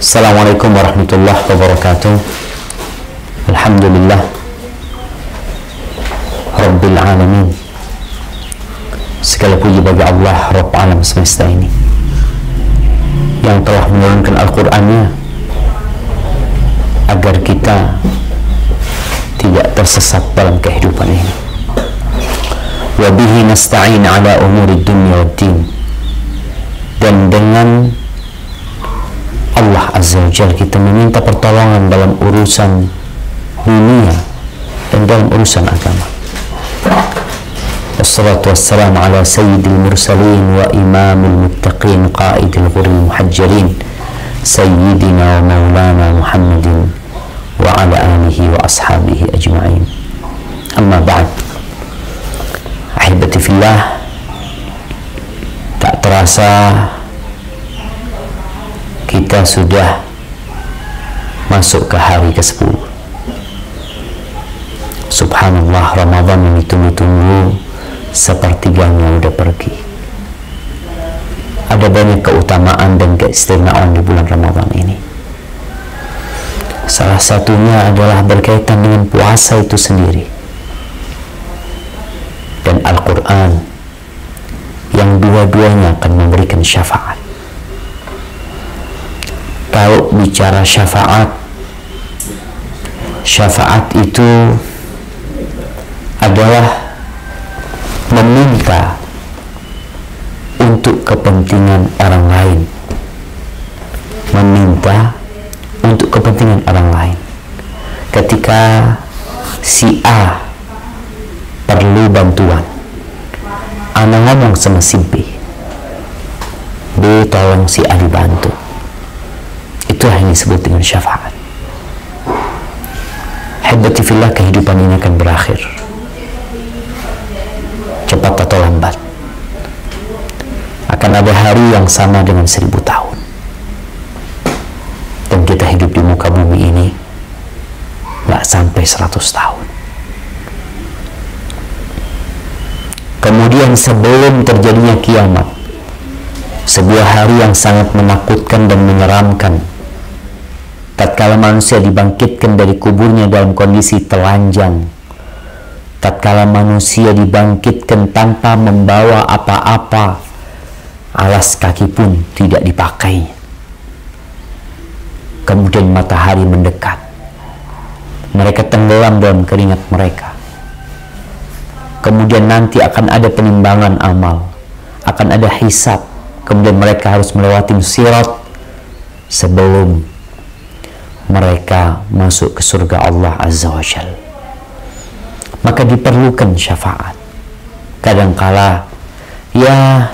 Assalamualaikum warahmatullahi wabarakatuh. Alhamdulillah Rabbil alamin. Segala puji bagi Allah Rabb alam semesta ini yang telah menurunkan Al-Qur'annya agar kita tidak tersesat dalam kehidupan ini. Wa bihi nasta'in ala umuri dunya waddin. Dan dengan Allah Azza wa Jalla kita meminta pertolongan dalam urusan dunia dan dalam urusan agama. Wassalatu wassalamu ala sayyidil mursalin wa imamil muttaqin qaidil ghurril muhajjalin sayyidina wa maulana Muhammadin wa ala alihi wa ashabihi ajma'in. Amma ba'd. Ahibati fillah, tak terasa kita sudah masuk ke hari ke-10. Subhanallah, Ramadan yang ditunggu-tunggu sepertiganya udah pergi. Ada banyak keutamaan dan keistimewaan di bulan Ramadan ini. Salah satunya adalah berkaitan dengan puasa itu sendiri dan Al-Quran yang dua-duanya akan memberikan syafaat. Kalau bicara syafaat itu adalah meminta untuk kepentingan orang lain, meminta untuk kepentingan orang lain. Ketika si A perlu bantuan, ana ngomong sama si B, B tolong si A dibantu. Itulah yang disebut dengan syafaat. Habibati fillah, kehidupan ini akan berakhir, cepat atau lambat. Akan ada hari yang sama dengan 1000 tahun. Dan kita hidup di muka bumi ini gak sampai 100 tahun. Kemudian sebelum terjadinya kiamat, sebuah hari yang sangat menakutkan dan menyeramkan, tatkala manusia dibangkitkan dari kuburnya dalam kondisi telanjang, tatkala manusia dibangkitkan tanpa membawa apa-apa, alas kaki pun tidak dipakai. Kemudian matahari mendekat, mereka tenggelam dalam keringat mereka. Kemudian nanti akan ada penimbangan amal, akan ada hisab. Kemudian mereka harus melewati sirat sebelum mereka masuk ke surga Allah Azza wa Jalla. Maka diperlukan syafaat. Kadangkala ya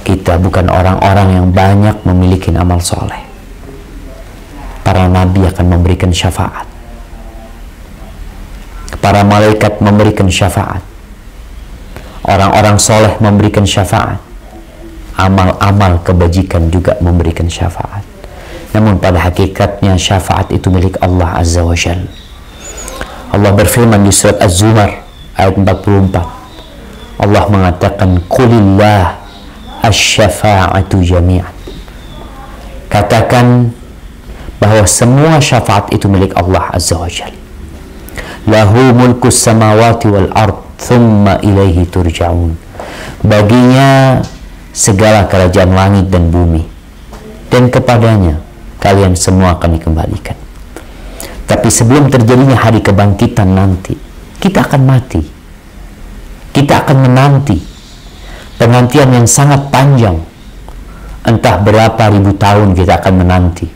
kita bukan orang-orang yang banyak memiliki amal soleh. Para nabi akan memberikan syafaat, para malaikat memberikan syafaat, orang-orang soleh memberikan syafaat, amal-amal kebajikan juga memberikan syafaat. Namun pada hakikatnya syafaat itu milik Allah Azza wa Jalla. Allah berfirman di surat Az-Zumar ayat 44. Allah mengatakan, "Qulillah asy-syafa'atu jami'an." Katakan bahwa semua syafaat itu milik Allah Azza wa Jalla. Lahu mulkus samawati wal ard thumma ilaihi turja'un. Baginya segala kerajaan langit dan bumi, dan kepadanya kalian semua akan dikembalikan. Tapi sebelum terjadinya hari kebangkitan nanti, kita akan mati. Kita akan menanti penantian yang sangat panjang. Entah berapa ribu tahun kita akan menanti.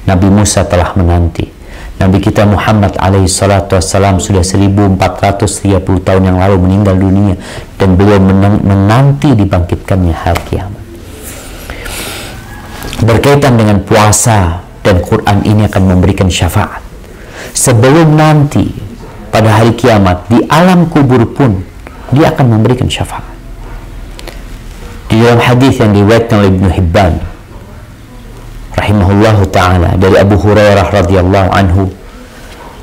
Nabi Musa telah menanti. Nabi kita Muhammad alaihi salatu wassalam sudah 1430 tahun yang lalu meninggal dunia, dan beliau menanti dibangkitkannya hari kiamat. Berkaitan dengan puasa dan Quran ini akan memberikan syafaat. Sebelum nanti pada hari kiamat di alam kubur pun dia akan memberikan syafaat. Di dalam hadis yang diriwayatkan oleh Ibnu Hibban rahimahullahu ta'ala dari Abu Hurairah radhiyallahu anhu,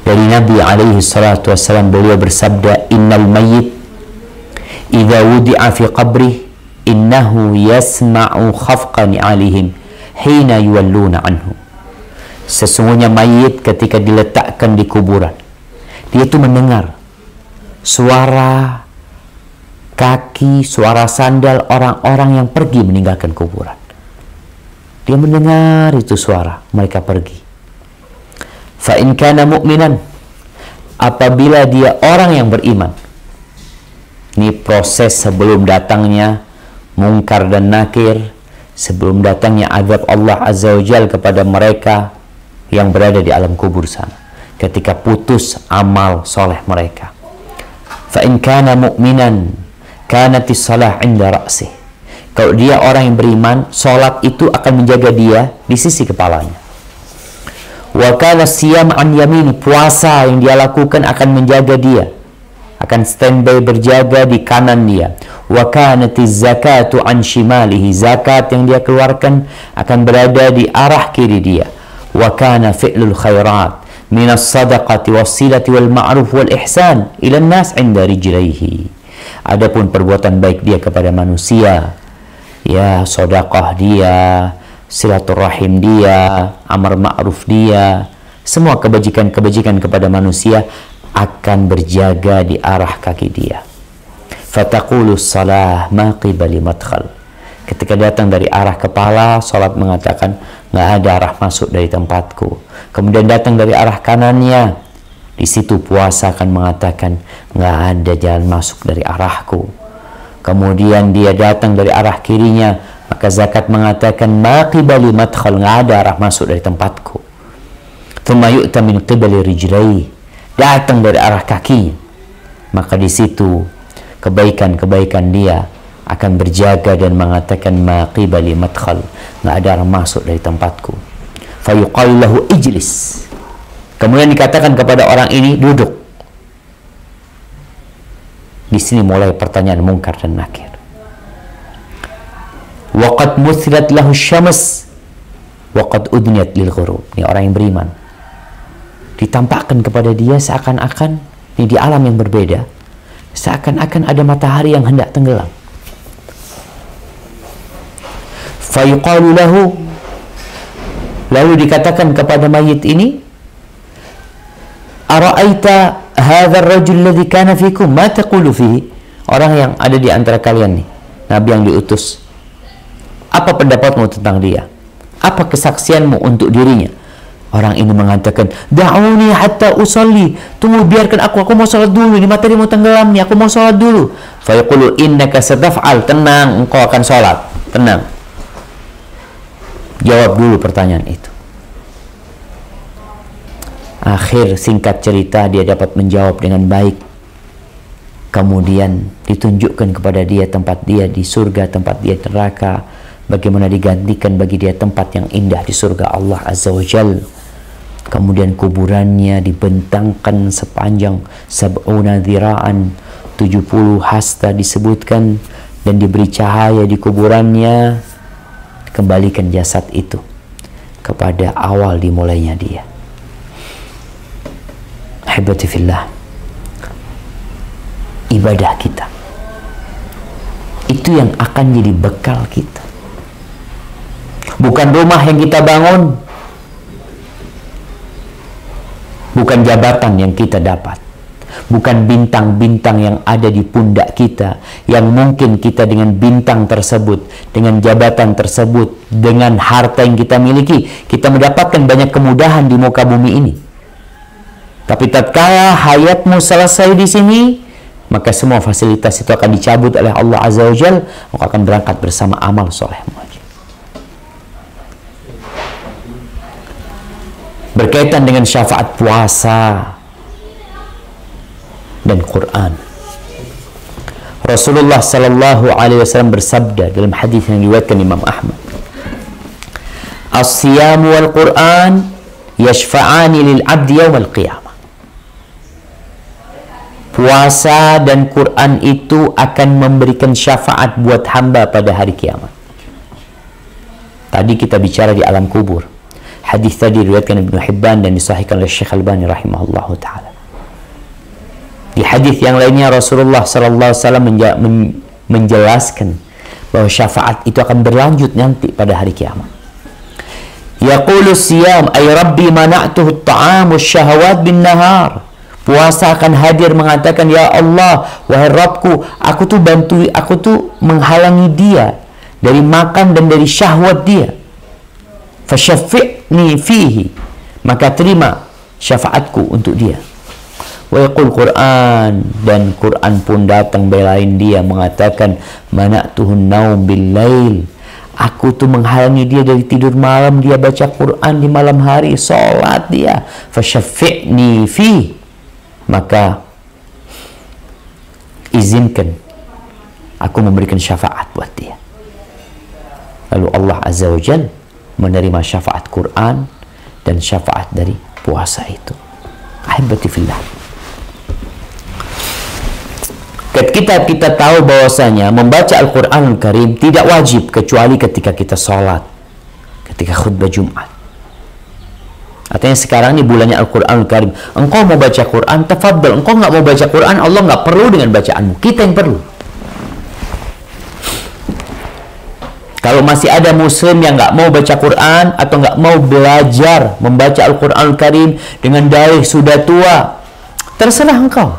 dari Nabi alaihi salatu wassalam, beliau bersabda, "Innal mayyit idza wudi'a fi qabrih innahu yasma'u khafqan 'alaihim hina yuwalluna anhu. Sesungguhnya mayit ketika diletakkan di kuburan, dia itu mendengar suara kaki, suara sandal orang-orang yang pergi meninggalkan kuburan. Dia mendengar itu suara, mereka pergi. Fa in kana mu'minan, apabila dia orang yang beriman. Ini proses sebelum datangnya Munkar dan Nakir, sebelum datangnya azab Allah Azza wa Jalla kepada mereka yang berada di alam kubur sana, ketika putus amal soleh mereka. Fa in kana mu'minan kanatis salah inda ra'sih. Kalau dia orang yang beriman, salat itu akan menjaga dia di sisi kepalanya. Wa kana siyam an yamini, puasa yang dia lakukan akan menjaga dia, akan standby berjaga di kanan dia. Wa kanatiz zakatu an shimalihi, zakat yang dia keluarkan akan berada di arah kiri dia. Wa kana fi'lul khairat minas sadaqati wassilati wal ma'ruf wal ihsan ila nas inda rijlaihi. Adapun perbuatan baik dia kepada manusia, ya sedekah dia, silaturahim dia, amar ma'ruf dia, semua kebajikan-kebajikan kepada manusia akan berjaga di arah kaki dia. Fataqulu salah ma qibali madkhal. Ketika datang dari arah kepala, salat mengatakan nggak ada arah masuk dari tempatku. Kemudian datang dari arah kanannya, di situ puasa akan mengatakan nggak ada jalan masuk dari arahku. Kemudian dia datang dari arah kirinya, maka zakat mengatakan ma qibali madkhal, nggak ada arah masuk dari tempatku. Thumma yu'ta min qibali rijlaihi, datang dari arah kakinya, maka di situ kebaikan-kebaikan dia akan berjaga dan mengatakan ma qibali madkhal, nggak ada arah masuk dari tempatku. Fayuqal lahu ijlis, kemudian dikatakan kepada orang ini duduk. Di sini mulai pertanyaan Munkar dan Nakir. Waqad muthilat lahu syams waqad udniyat lil ghurub. Ini orang yang beriman, ditampakkan kepada dia seakan-akan ini di alam yang berbeda, seakan-akan ada matahari yang hendak tenggelam. Fayuqalu lahu, lalu dikatakan kepada mayit ini, ara'aita hadzal rajul alladhi kana fikum ma taqulu fihi. Orang yang ada di antara kalian nih, nabi yang diutus, apa pendapatmu tentang dia? Apa kesaksianmu untuk dirinya? Orang ini mengatakan, da'uni hatta usalli, tunggu biarkan aku mau salat dulu, ini matahari mau tenggelam nih, aku mau salat dulu. Fa yaqulu innaka sataf'al, tenang, engkau akan salat, tenang. Jawab dulu pertanyaan itu. Akhir singkat cerita dia dapat menjawab dengan baik. Kemudian ditunjukkan kepada dia tempat dia di surga, tempat dia neraka, bagaimana digantikan bagi dia tempat yang indah di surga Allah Azza wa Jalla. Kemudian kuburannya dibentangkan sepanjang sab'una dhira'an, 70 hasta disebutkan, dan diberi cahaya di kuburannya. Kembalikan jasad itu kepada awal dimulainya dia. Ahibati fillah, ibadah kita itu yang akan jadi bekal kita, bukan rumah yang kita bangun, bukan jabatan yang kita dapat, bukan bintang-bintang yang ada di pundak kita, yang mungkin kita dengan bintang tersebut, dengan jabatan tersebut, dengan harta yang kita miliki, kita mendapatkan banyak kemudahan di muka bumi ini. Tapi tatkala hayatmu selesai di sini, maka semua fasilitas itu akan dicabut oleh Allah Azza wa Jalla. Maka akan berangkat bersama amal solehmu. Berkaitan dengan syafaat puasa dan Quran, Rasulullah Sallallahu Alaihi Wasallam bersabda dalam hadis yang diriwayatkan Imam Ahmad, as-siyam wal Quran yashfa'ani lil abdi yawmal qiyamah. Puasa dan Quran itu akan memberikan syafaat buat hamba pada hari kiamat. Tadi kita bicara di alam kubur. Hadis tadi diriwayatkan Ibnu Hibban dan disahihkan oleh Syekh Albani rahimahullahu taala. Di hadis yang lainnya Rasulullah sallallahu alaihi wasallam menjelaskan bahwa syafaat itu akan berlanjut nanti pada hari kiamat. Yaqulu siyam ay rabbi mana'tuhu at-ta'am wasyahawat bin nahar. Puasa akan hadir mengatakan, ya Allah, wahai Rabbku, aku tuh menghalangi dia dari makan dan dari syahwat dia. Fasyaffi'ni fihi, maka terima syafaatku untuk dia. Wa yaqul Quran, dan Quran pun datang belain dia mengatakan, mana'tuhun naum bil lail, aku tuh menghalangi dia dari tidur malam, dia baca Quran di malam hari, salat dia. Fasyaffi'ni fihi, maka izinkan aku memberikan syafaat buat dia. Lalu Allah Azza wa Jalla menerima syafaat Quran dan syafaat dari puasa itu. Ahibati fillah, kita tahu bahwasanya membaca Al-Quranul Karim tidak wajib kecuali ketika kita sholat, ketika khutbah Jumat. Artinya sekarang ini bulannya Al-Quranul Karim, engkau mau baca Quran, tafadhal. Engkau nggak mau baca Quran, Allah nggak perlu dengan bacaanmu, kita yang perlu. Kalau masih ada muslim yang nggak mau baca Quran atau nggak mau belajar membaca Al-Quranul Karim dengan dalih sudah tua, terserah engkau.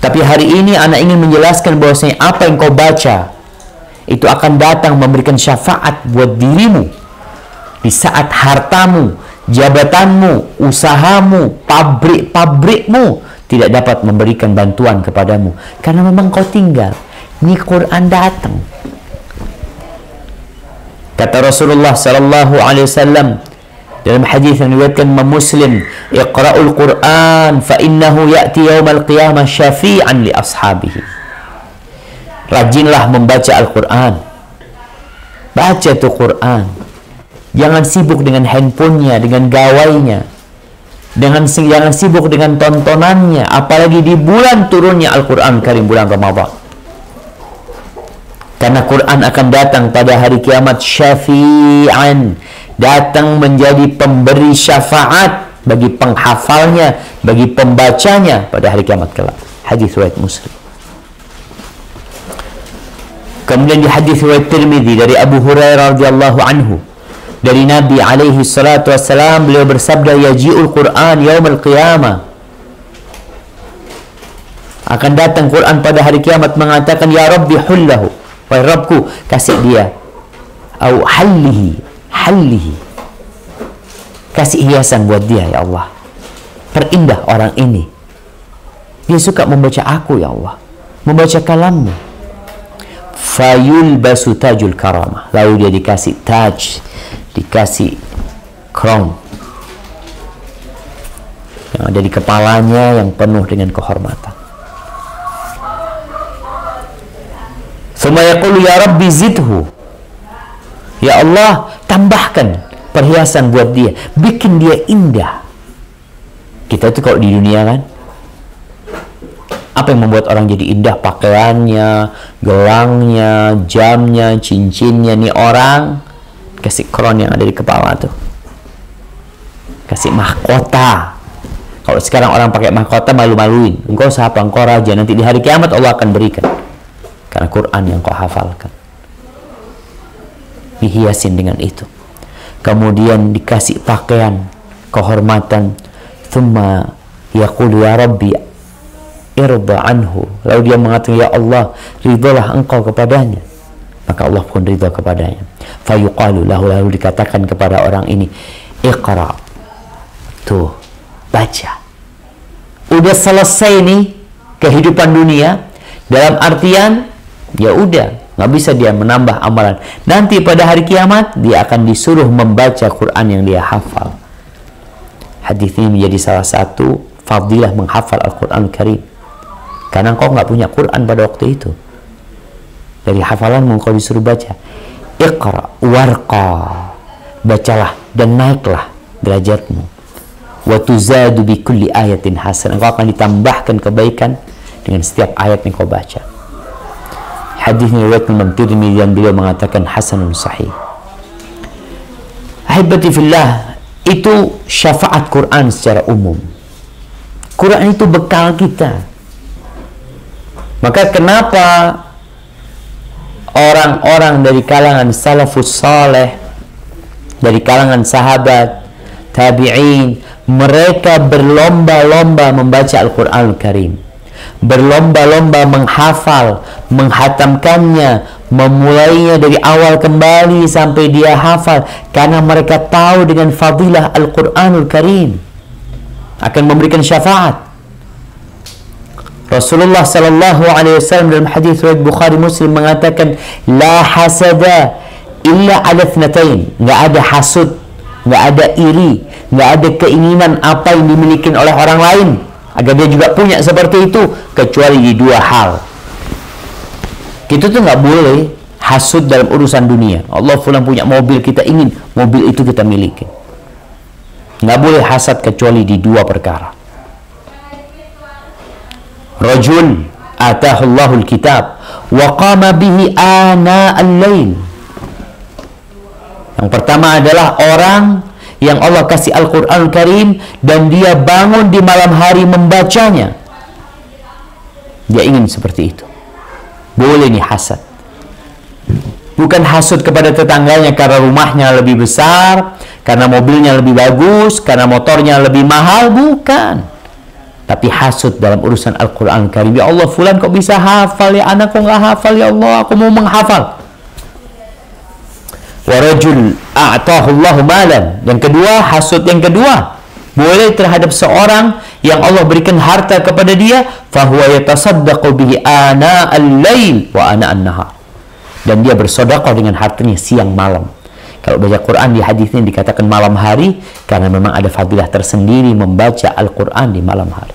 Tapi hari ini anak ingin menjelaskan bahwasanya apa yang kau baca itu akan datang memberikan syafaat buat dirimu di saat hartamu, jabatanmu, usahamu, pabrik-pabrikmu tidak dapat memberikan bantuan kepadamu karena memang kau tinggal. Ini Quran datang. Kata Rasulullah sallallahu alaihi wasallam dalam hadis yang diriwayatkan Imam Muslim, "Iqra'ul Qur'an fa innahu ya'ti yaumal qiyamah syafi'an li ashabihi." Rajinlah membaca Al-Quran. Baca tuh Quran. Jangan sibuk dengan handphonenya, dengan gawainya. Jangan sibuk dengan tontonannya. Apalagi di bulan turunnya Al-Quran Karim, bulan Ramadan. Karena Quran akan datang pada hari kiamat syafi'an. Datang menjadi pemberi syafaat bagi penghafalnya, bagi pembacanya pada hari kiamat kelak. Hadis riwayat Muslim. Kemudian di hadis riwayat Tirmidzi dari Abu Hurairah radhiyallahu anhu, dari Nabi alaihi salatu wassalam, beliau bersabda, yaji'ul Qur'an yaumul qiyamah, akan datang Quran pada hari kiamat mengatakan, ya Rabbi hullahu, wahai Rabbku, kasih dia, au hallihi, kasih hiasan buat dia ya Allah, perindah orang ini, dia suka membaca aku ya Allah, membaca kalammu. Fayulbasu tajul karamah, lalu dia dikasih taj, dikasih crown yang ada di kepalanya yang penuh dengan kehormatan. Tsumma yaqulu ya Rabbi zidhu, ya Allah tambahkan perhiasan buat dia, bikin dia indah. Kita tuh kalau di dunia kan, apa yang membuat orang jadi indah? Pakaiannya, gelangnya, jamnya, cincinnya. Nih orang kasih crown yang ada di kepala tuh, kasih mahkota. Kalau sekarang orang pakai mahkota malu-maluin, engkau siapa, engkau raja. Nanti di hari kiamat Allah akan berikan karena Quran yang kau hafalkan, dihiasin dengan itu. Kemudian dikasih pakaian kehormatan. Tsumma yaqulu ya Rabbi irda anhu, lalu dia mengatakan, ya Allah, ridhalah engkau kepadanya, maka Allah pun ridha kepadanya. Fayuqalu lahu, lalu dikatakan kepada orang ini, iqra, tuh baca. Udah selesai nih kehidupan dunia, dalam artian ya udah nggak bisa dia menambah amalan. Nanti pada hari kiamat dia akan disuruh membaca Quran yang dia hafal. Hadis ini menjadi salah satu fadilah menghafal Al-Quran Karim. Karena engkau nggak punya Quran pada waktu itu, dari hafalanmu engkau disuruh baca. Iqra warqa, bacalah dan naiklah derajatmu. Wa tuzadu bi kulli ayatin hasan, engkau akan ditambahkan kebaikan dengan setiap ayat yang kau baca. Hadis ini riwayat Imam Tirmidzi dan beliau mengatakan hasanun sahih. Ahibati fillah, itu syafaat Quran secara umum. Quran itu bekal kita. Maka kenapa orang-orang dari kalangan salafus saleh, dari kalangan sahabat, tabi'in, mereka berlomba-lomba membaca Al-Quranul Karim, berlomba-lomba menghafal, menghatamkannya, memulainya dari awal kembali sampai dia hafal, karena mereka tahu dengan fadilah Al-Quranul Karim akan memberikan syafaat. Rasulullah sallallahu alaihi wasallam dalam hadis riwayat Bukhari Muslim mengatakan, la hasada illa ala thnatain, nggak ada hasud, nggak ada iri, nggak ada keinginan apa yang dimiliki oleh orang lain agar dia juga punya seperti itu, kecuali di dua hal. Kita tuh nggak boleh hasud dalam urusan dunia. Allah fulan punya mobil, kita ingin mobil itu kita miliki. Nggak boleh hasad kecuali di dua perkara. Rajul atahullahu alkitab wa qama bihi ana al-lail. Yang pertama adalah orang yang Allah kasih Al-Quranul Karim dan dia bangun di malam hari membacanya. Dia ingin seperti itu. Boleh nih hasad. Bukan hasud kepada tetangganya karena rumahnya lebih besar, karena mobilnya lebih bagus, karena motornya lebih mahal, bukan. Tapi hasud dalam urusan Al-Quran Karim. Ya Allah, fulan kok bisa hafal, ya anak kok nggak hafal, ya Allah, aku mau menghafal. Wa rajul a'tahullahu malan. Yang kedua, hasud yang kedua boleh terhadap seorang yang Allah berikan harta kepada dia, fahuwa yatasaddaqu bihi ana al-lail wa ana an-nahar. Dan dia bersedekah dengan hartanya siang malam. Kalau baca Quran di hadis ini dikatakan malam hari, karena memang ada fadilah tersendiri membaca Al-Quran di malam hari.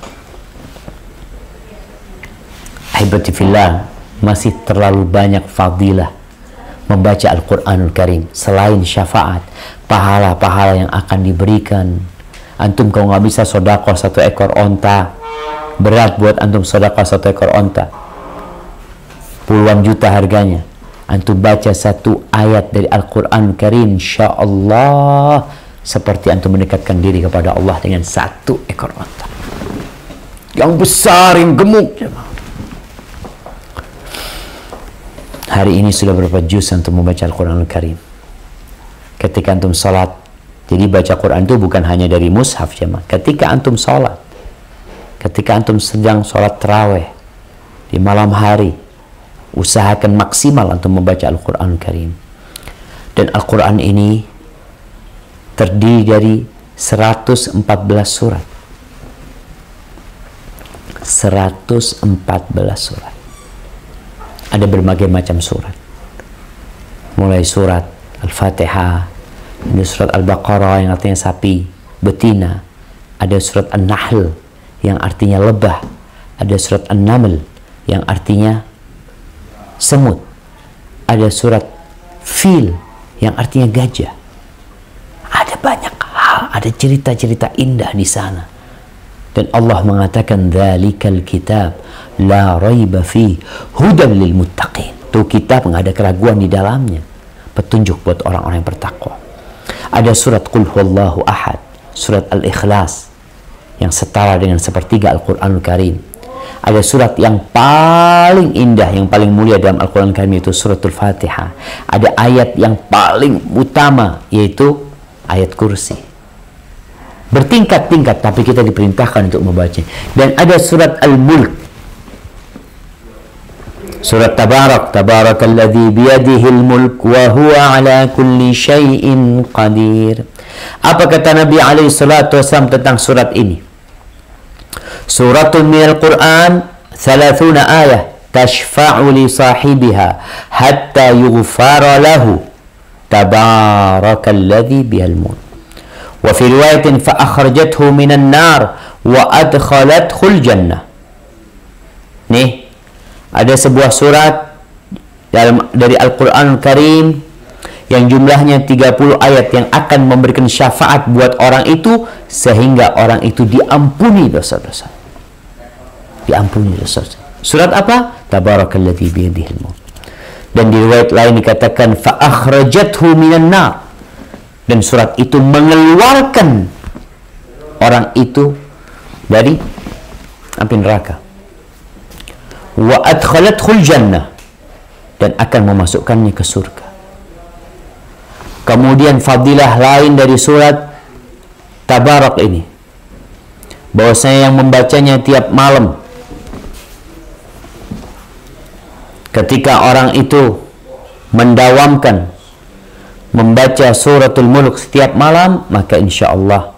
Ahibati fillah, masih terlalu banyak fadilah membaca Al-Quranul Karim. Selain syafaat, pahala-pahala yang akan diberikan. Antum kalau nggak bisa sedekah 1 ekor onta, berat buat antum sedekah 1 ekor onta, puluhan juta harganya. Antum baca 1 ayat dari Al-Quran Karim, insya Allah seperti antum mendekatkan diri kepada Allah dengan 1 ekor onta yang besar, yang gemuk. Hari ini sudah berapa juz antum membaca Al-Quran Karim? Ketika antum salat, jadi baca Quran itu bukan hanya dari mushaf jemaah. Ketika antum salat, ketika antum sedang salat tarawih di malam hari, usahakan maksimal untuk membaca Al-Quran Karim. Dan Al-Quran ini terdiri dari 114 surat. 114 surat. Ada berbagai macam surat. Mulai surat Al-Fatihah, ada surat Al-Baqarah yang artinya sapi betina, ada surat An-Nahl yang artinya lebah, ada surat An-Naml yang artinya semut, ada surat Fil yang artinya gajah. Ada banyak hal, ada cerita-cerita indah di sana. Dan Allah mengatakan dzalikal kitab la raiba fi hudan lil muttaqin. Itu kitab nggak ada keraguan di dalamnya, petunjuk buat orang-orang yang bertakwa. Ada surat Qul huwallahu ahad, surat Al-Ikhlas yang setara dengan sepertiga Al-Qur'anul Karim. Ada surat yang paling indah, yang paling mulia dalam Al-Quran Karim, yaitu suratul Fatihah. Ada ayat yang paling utama, yaitu ayat kursi. Bertingkat-tingkat, tapi kita diperintahkan untuk membaca. Dan ada surat Al-Mulk, surat Tabarak, Tabarakalladzi biyadihil mulk wa huwa ala kulli syai'in qadir. Apa kata Nabi SAW tentang surat ini? Suratun minal Quran 30 ayah tashfa'u li sahibiha hatta yughfara lahu tabarakalladzi bihal mulk. Wa fi riwayatin fa akhrajathu minan nar wa adkhalathul jannah. Nih, ada sebuah surat dari Al-Qur'anul Karim yang jumlahnya 30 ayat yang akan memberikan syafaat buat orang itu sehingga orang itu diampuni dosa-dosa. Diampuni dosa-dosa. Surat apa? Tabarakalladzi biyadihil mulk. Dan di riwayat lain dikatakan fa akhrajathu minan nar. Dan surat itu mengeluarkan orang itu dari api neraka. Wa adkhalathul jannah. dan akan memasukkannya ke surga. Kemudian fadilah lain dari surat Tabarak ini, bahwasanya yang membacanya tiap malam, ketika orang itu mendawamkan membaca suratul Mulk setiap malam, maka insya Allah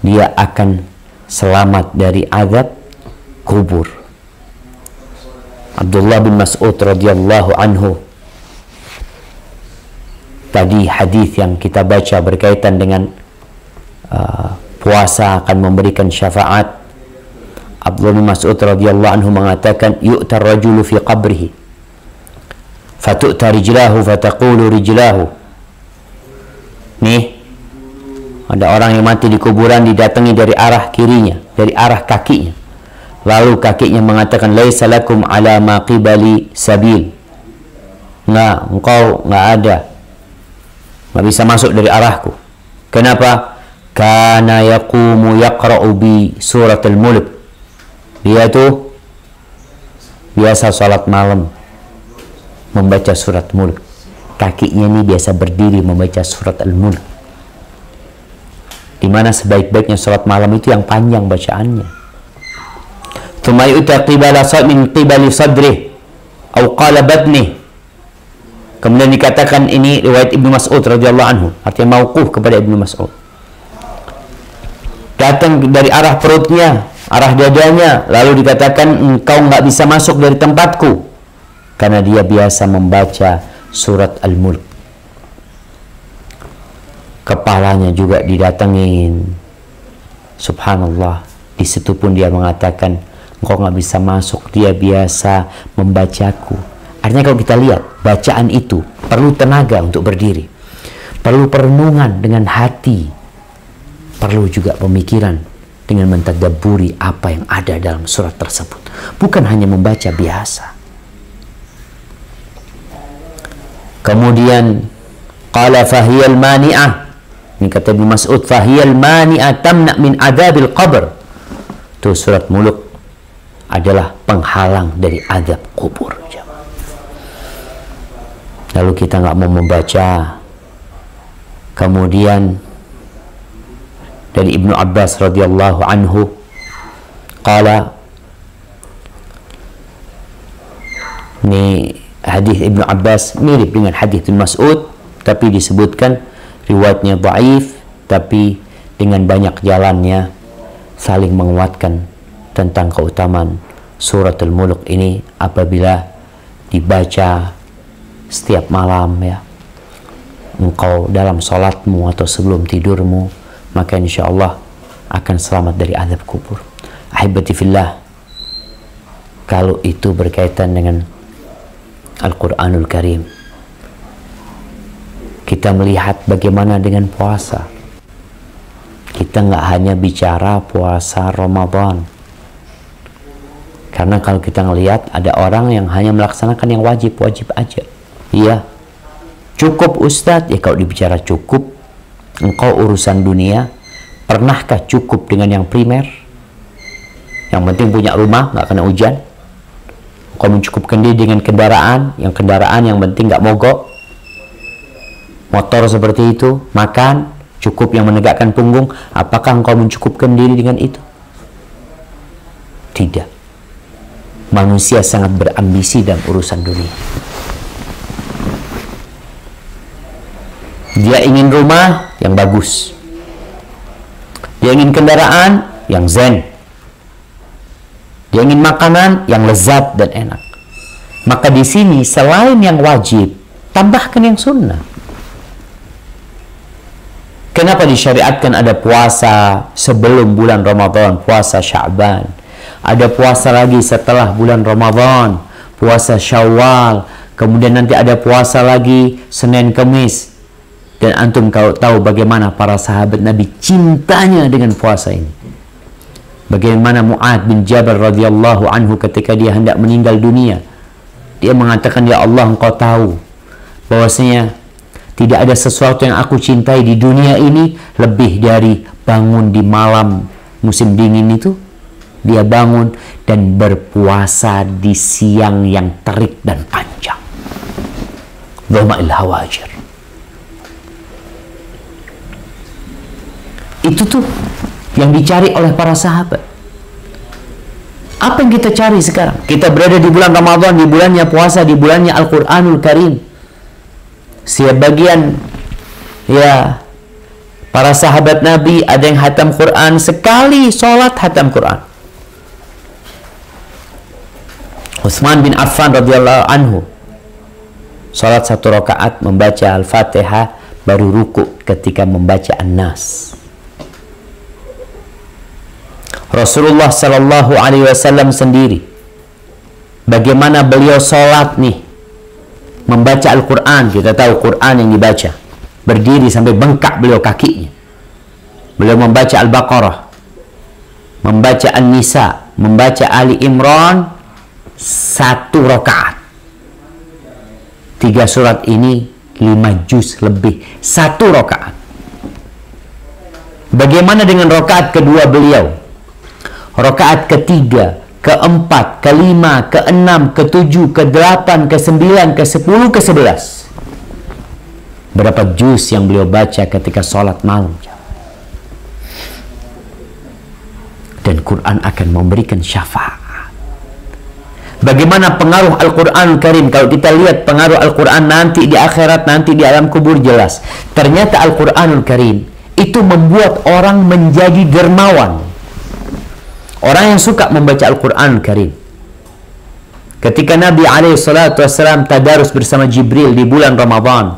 dia akan selamat dari azab kubur. Abdullah bin Mas'ud radhiyallahu anhu, tadi hadis yang kita baca berkaitan dengan puasa akan memberikan syafaat. Abdullah bin Mas'ud radhiyallahu anhu mengatakan, yu'tar rajulu fi qabrihi fatu'ta rijlahu fataqulu rijlahu. Nih, ada orang yang mati di kuburan, didatangi dari arah kirinya, dari arah kakinya. Lalu kakinya mengatakan, laisa lakum ala ma qibali sabil. Engkau nggak ada, nggak bisa masuk dari arahku. Kenapa? Kana yaqumu yaqra'u bi suratul Mulk. Dia tuh biasa salat malam membaca surat Mulk. Kakinya ini biasa berdiri membaca surat Al-Mulk. Di mana sebaik-baiknya salat malam itu yang panjang bacaannya. Thumma yu'ta qibala min qibali sadrih atau qala badnih. Kemudian dikatakan, ini riwayat Ibnu Mas'ud radhiyallahu anhu, artinya mauquf kepada Ibnu Mas'ud. Datang dari arah perutnya, arah dadanya, lalu dikatakan, engkau nggak bisa masuk dari tempatku, karena dia biasa membaca surat Al-Mulk. Kepalanya juga didatengin. Subhanallah, di situ pun dia mengatakan, engkau nggak bisa masuk, dia biasa membacaku. Artinya kalau kita lihat, bacaan itu perlu tenaga untuk berdiri, perlu perenungan dengan hati, perlu juga pemikiran dengan mentadabburi apa yang ada dalam surat tersebut. Bukan hanya membaca biasa. Kemudian qala fahiyal mani'ah, ini kata Ibnu Mas'ud, fahiyal mani'ah tamna min adzabil qabr. Itu surat Mulk adalah penghalang dari azab kubur. Lalu kita nggak mau membaca. Kemudian dari Ibnu Abbas radhiyallahu anhu qala, ini hadis Ibnu Abbas mirip dengan hadis Ibnu Mas'ud, tapi disebutkan riwayatnya dhaif, tapi dengan banyak jalannya saling menguatkan tentang keutamaan suratul Mulk ini apabila dibaca setiap malam, ya, engkau dalam sholatmu atau sebelum tidurmu, maka insya Allah akan selamat dari azab kubur. Ahibati fillah, kalau itu berkaitan dengan Al-Quranul Karim. Kita melihat bagaimana dengan puasa. Kita nggak hanya bicara puasa Ramadan, karena kalau kita ngelihat ada orang yang hanya melaksanakan yang wajib-wajib aja. Iya, cukup Ustadz. Ya, kalau dibicara cukup, engkau urusan dunia, pernahkah cukup dengan yang primer? Yang penting punya rumah, nggak kena hujan. Engkau mencukupkan diri dengan kendaraan yang penting nggak mogok, motor seperti itu, makan cukup yang menegakkan punggung. Apakah engkau mencukupkan diri dengan itu? Tidak. Manusia sangat berambisi dalam urusan dunia. Dia ingin rumah yang bagus, dia ingin kendaraan yang zen, dia ingin makanan yang lezat dan enak. Maka di sini selain yang wajib, tambahkan yang sunnah. Kenapa disyariatkan ada puasa sebelum bulan Ramadan, puasa Sya'ban? Ada puasa lagi setelah bulan Ramadan, puasa Syawal. Kemudian nanti ada puasa lagi Senin Kamis. Dan antum kalau tahu bagaimana para sahabat Nabi cintanya dengan puasa ini. Bagaimana Mu'ad bin Jabal radhiyallahu anhu ketika dia hendak meninggal dunia, dia mengatakan, ya Allah, engkau tahu bahwasanya tidak ada sesuatu yang aku cintai di dunia ini lebih dari bangun di malam musim dingin itu. Dia bangun dan berpuasa di siang yang terik dan panjang. Dhama'il hawajir. Itu tuh yang dicari oleh para sahabat. Apa yang kita cari sekarang? Kita berada di bulan Ramadan, di bulannya puasa, di bulannya Al-Quranul Karim. Sebagian ya para sahabat Nabi ada yang hatam Quran, sekali sholat hatam Quran. Utsman bin Affan radhiyallahu anhu sholat 1 rakaat membaca Al-Fatihah, baru ruku ketika membaca An-Nas. Rasulullah Sallallahu Alaihi Wasallam sendiri, bagaimana beliau sholat nih, membaca Al-Quran. Kita tahu Quran yang dibaca, berdiri sampai bengkak beliau kakinya. Beliau membaca Al-Baqarah, membaca An-Nisa, membaca Ali Imran 1 rakaat. 3 surat ini 5 juz lebih, 1 rakaat. Bagaimana dengan rakaat kedua beliau? Rakaat ketiga, keempat, kelima, keenam, ketujuh, kedelapan, kesembilan, ke-10, ke-11. Berapa juz yang beliau baca ketika sholat malam? Dan Quran akan memberikan syafaat. Bagaimana pengaruh Al-Quran Karim? Kalau kita lihat pengaruh Al-Quran nanti di akhirat, nanti di alam kubur, jelas. Ternyata Al-Quranul Karim itu membuat orang menjadi dermawan. Orang yang suka membaca Al-Quran Karim. Ketika Nabi SAW tadarus bersama Jibril di bulan Ramadan,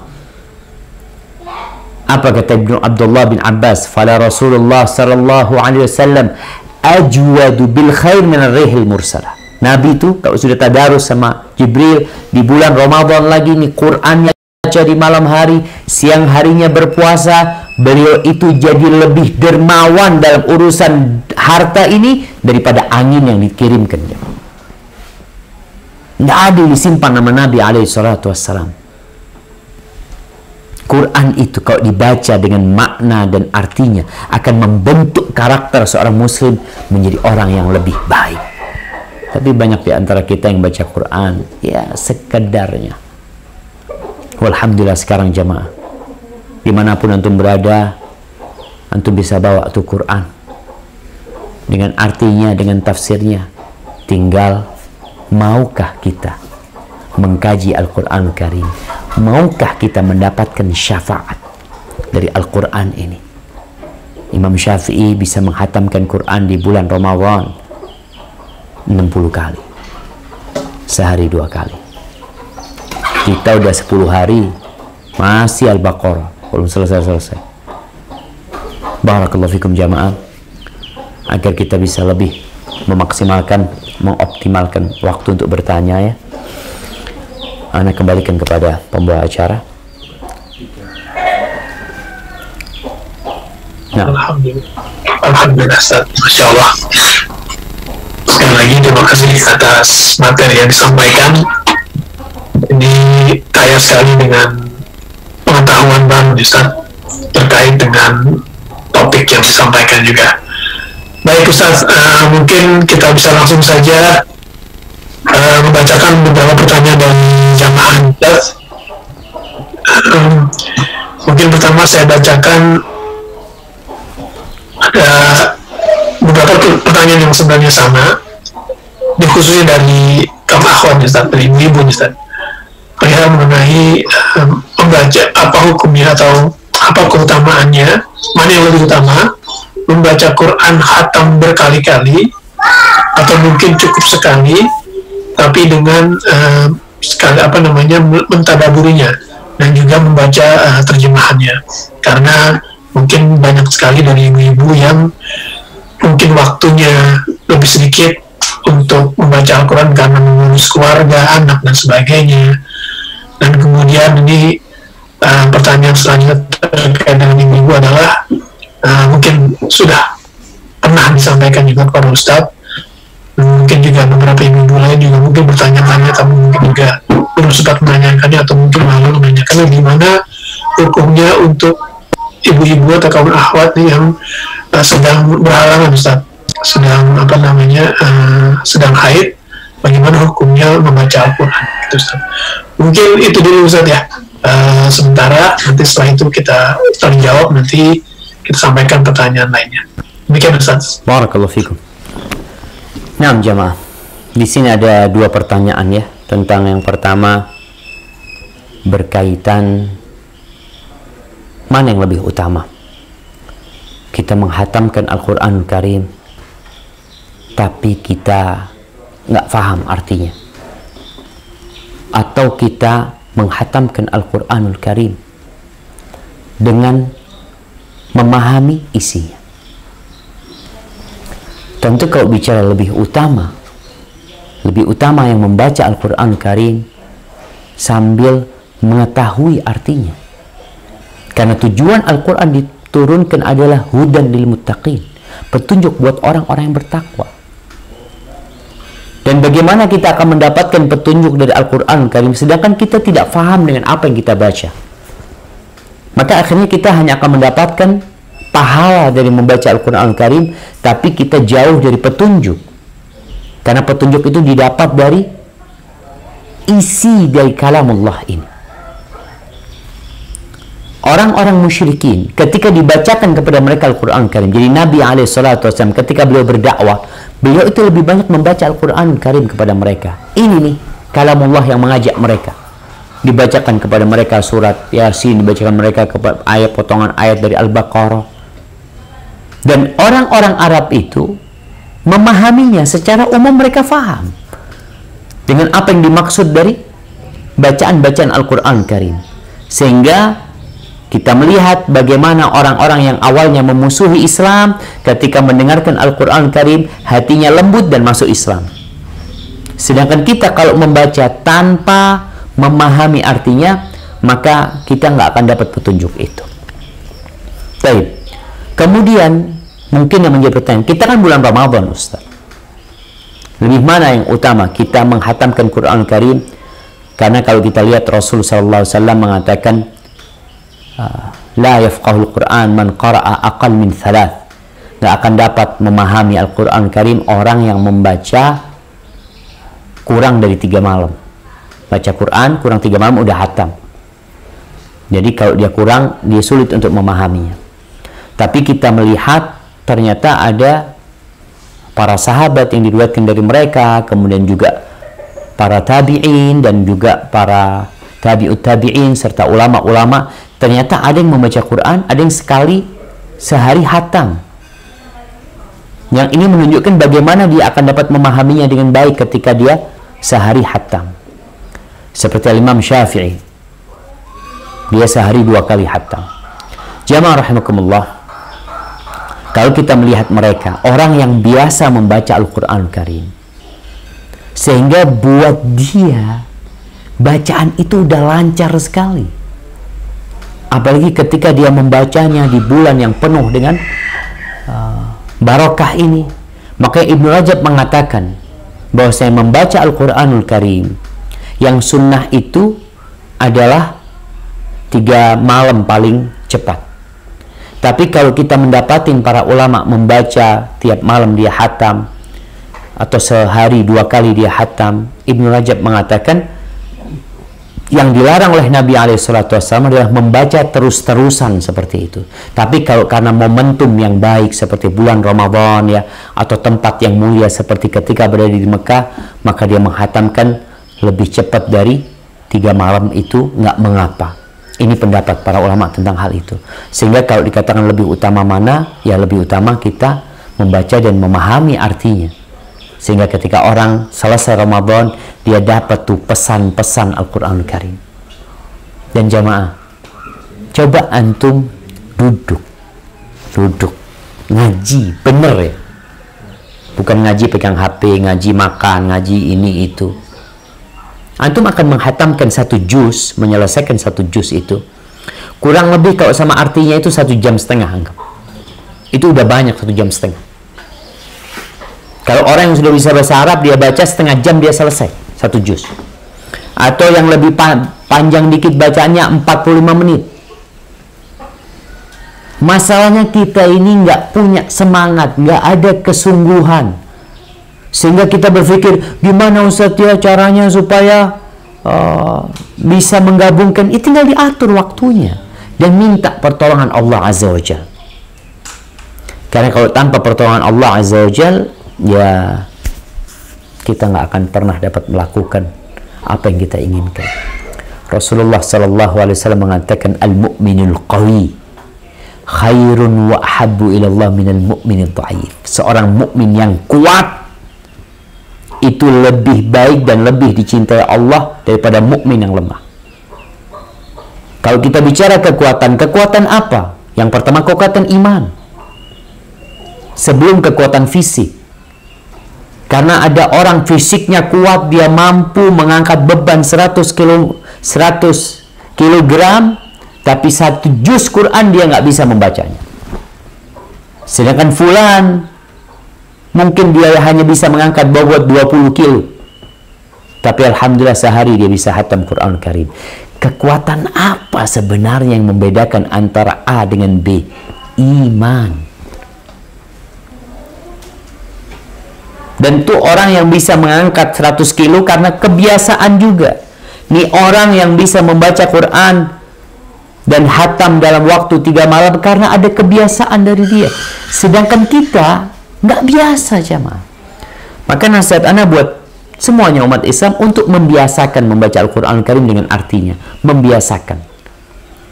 apa kata Ibnu Abdullah bin Abbas? Fala Rasulullah sallallahu alaihi wasallam ajwadu bil khair min ar-rihil mursalah. Nabi itu kalau sudah tadarus sama Jibril di bulan Ramadan lagi nih, Qurannya baca di malam hari, siang harinya berpuasa, beliau itu jadi lebih dermawan dalam urusan harta ini daripada angin yang dikirimkan. Tidak ada yang disimpan nama Nabi SAW. Quran itu kalau dibaca dengan makna dan artinya akan membentuk karakter seorang muslim menjadi orang yang lebih baik. Tapi banyak di antara kita yang baca Quran ya sekedarnya. Walhamdulillah sekarang jamaah, dimanapun antum berada, antum bisa bawa tuh Quran dengan artinya, dengan tafsirnya. Tinggal maukah kita mengkaji Al-Quran Karim? Maukah kita mendapatkan syafaat dari Al-Quran ini? Imam Syafi'i bisa menghatamkan Quran di bulan Ramadan 60 kali, sehari 2 kali. Kita udah 10 hari masih Al-Baqarah belum selesai. Barakallahu fikum jamaah, agar kita bisa lebih memaksimalkan, mengoptimalkan waktu untuk bertanya ya. Ana kembalikan kepada pembawa acara. Nah. Alhamdulillah Ustaz, Masya Allah. Sekali lagi terima kasih atas materi yang disampaikan. Ini kaya sekali dengan pengetahuan baru Ustaz terkait dengan topik yang disampaikan juga. Baik Ustaz, mungkin kita bisa langsung saja membacakan beberapa pertanyaan dari jamaah Ustaz. Mungkin pertama saya bacakan, ada beberapa pertanyaan yang sebenarnya sama, ini khususnya dari kaum akhwat Ustaz, dari ibu-ibu Ustaz, perihal mengenai membaca, apa hukumnya atau apa keutamaannya, mana yang lebih utama, membaca Quran khatam berkali-kali atau mungkin cukup sekali tapi dengan sekali mentadaburinya dan juga membaca terjemahannya, karena mungkin banyak sekali dari ibu-ibu yang mungkin waktunya lebih sedikit untuk membaca Al-Quran karena mengurus keluarga, anak dan sebagainya. Dan kemudian ini pertanyaan selanjutnya terkait dengan ibu-ibu adalah mungkin sudah pernah disampaikan juga kepada Ustadz, mungkin juga beberapa ibu-ibu lain juga mungkin bertanya-tanya, tapi mungkin juga belum sempat menanyakannya atau mungkin malu menanyakannya, gimana hukumnya untuk ibu-ibu atau kaum akhwat yang sedang berhalangan Ustadz, sedang haid, bagaimana hukumnya membaca Al-Quran gitu Ustaz. Mungkin itu dulu Ustaz ya. sementara. Nanti setelah itu kita jawab, nanti kita sampaikan pertanyaan lainnya. Demikian Ustaz. Barakallahu fikum. Nah, jamaah, di sini ada dua pertanyaan ya, tentang yang pertama berkaitan mana yang lebih utama, kita menghatamkan Al-Quran Karim tapi kita nggak paham artinya, atau kita menghatamkan Al-Quranul Karim dengan memahami isinya. Tentu kalau bicara lebih utama yang membaca Al-Quran Karim sambil mengetahui artinya. Karena tujuan Al-Quran diturunkan adalah hudan lil muttaqin, petunjuk buat orang-orang yang bertakwa. Dan bagaimana kita akan mendapatkan petunjuk dari Al-Quran Karim sedangkan kita tidak paham dengan apa yang kita baca? Maka akhirnya kita hanya akan mendapatkan pahala dari membaca Al-Quran Karim, tapi kita jauh dari petunjuk. Karena petunjuk itu didapat dari isi dari kalamullah ini. Orang-orang musyrikin ketika dibacakan kepada mereka Al-Quran Karim, jadi Nabi SAW ketika beliau berdakwah, beliau itu lebih banyak membaca Al-Quran Karim kepada mereka. Ini nih kalamullah yang mengajak mereka. Dibacakan kepada mereka surat Yasin, dibacakan mereka kepada ayat, potongan ayat dari Al-Baqarah. Dan orang-orang Arab itu memahaminya secara umum, mereka faham dengan apa yang dimaksud dari bacaan-bacaan Al-Quran Karim. Sehingga kita melihat bagaimana orang-orang yang awalnya memusuhi Islam ketika mendengarkan Al-Quran Karim, hatinya lembut dan masuk Islam. Sedangkan kita kalau membaca tanpa memahami artinya, maka kita nggak akan dapat petunjuk itu. Baik. Kemudian mungkin yang menjadi pertanyaan, kita kan bulan Ramadan Ustaz, lebih mana yang utama kita menghatamkan Quran Karim? Karena kalau kita lihat Rasul SAW mengatakan la yafqahul Quran man qara'a aqal min thalath, nggak akan dapat memahami Al-Quran Karim orang yang membaca kurang dari 3 malam. Baca Quran kurang 3 malam udah hatam. Jadi kalau dia kurang, dia sulit untuk memahaminya. Tapi kita melihat ternyata ada para sahabat yang diriwayatkan dari mereka, kemudian juga para tabi'in dan juga para tabi'ut tabi'in serta ulama-ulama, ternyata ada yang membaca Quran, ada yang sehari hatam. Yang ini menunjukkan bagaimana dia akan dapat memahaminya dengan baik ketika dia sehari hatam. Seperti Imam Syafi'i, dia sehari 2 kali hatam. Jamaah rahimakumullah, kalau kita melihat mereka, orang yang biasa membaca Al-Quran Karim, sehingga buat dia bacaan itu udah lancar sekali. Apalagi ketika dia membacanya di bulan yang penuh dengan barokah ini. Maka Ibnu Rajab mengatakan bahwa saya membaca Al-Quranul Karim yang sunnah itu adalah 3 malam paling cepat. Tapi kalau kita mendapatin para ulama membaca tiap malam dia hatam, atau sehari 2 kali dia hatam, Ibnu Rajab mengatakan yang dilarang oleh Nabi SAW adalah membaca terus-terusan seperti itu. Tapi kalau karena momentum yang baik seperti bulan Ramadan ya, atau tempat yang mulia seperti ketika berada di Mekah, maka dia menghatamkan lebih cepat dari 3 malam itu nggak mengapa. Ini pendapat para ulama tentang hal itu. Sehingga kalau dikatakan lebih utama mana, ya lebih utama kita membaca dan memahami artinya. Sehingga ketika orang selesai Ramadan, dia dapat tuh pesan-pesan Al-Quran Karim. Dan jamaah, coba antum duduk ngaji, bener ya, bukan ngaji pegang HP, ngaji makan, ngaji ini itu. Antum akan menghatamkan 1 juz, menyelesaikan 1 juz itu kurang lebih kalau sama artinya itu 1,5 jam anggap. Itu udah banyak 1,5 jam. Kalau orang yang sudah bisa bahasa Arab, dia baca 1/2 jam dia selesai 1 juz. Atau yang lebih panjang dikit bacanya 45 menit. Masalahnya kita ini nggak punya semangat, nggak ada kesungguhan. Sehingga kita berpikir, gimana Ustaz ya caranya supaya bisa menggabungkan, itu tinggal diatur waktunya dan minta pertolongan Allah Azza wa Jalla. Karena kalau tanpa pertolongan Allah Azza wa Jalla, ya kita nggak akan pernah dapat melakukan apa yang kita inginkan. Rasulullah sallallahu alaihi wasallam mengatakan, al-mu'minul qawi khairun wa ahabbu ila Allah minal mu'minid dha'if. Seorang mukmin yang kuat itu lebih baik dan lebih dicintai Allah daripada mukmin yang lemah. Kalau kita bicara kekuatan, kekuatan apa? Yang pertama kekuatan iman. Sebelum kekuatan fisik. Karena ada orang fisiknya kuat, dia mampu mengangkat beban 100 kilogram, tapi satu juz Quran dia nggak bisa membacanya. Sedangkan fulan mungkin dia hanya bisa mengangkat bobot 20 kilo, tapi alhamdulillah sehari dia bisa hatam Quran Karim. Kekuatan apa sebenarnya yang membedakan antara A dengan B? Iman. Dan tuh orang yang bisa mengangkat 100 kilo karena kebiasaan juga. Nih orang yang bisa membaca Quran dan hatam dalam waktu 3 malam karena ada kebiasaan dari dia. Sedangkan kita nggak biasa, jemaah. Maka nasihat ana buat semuanya umat Islam untuk membiasakan membaca Al-Quran Karim dengan artinya. Membiasakan.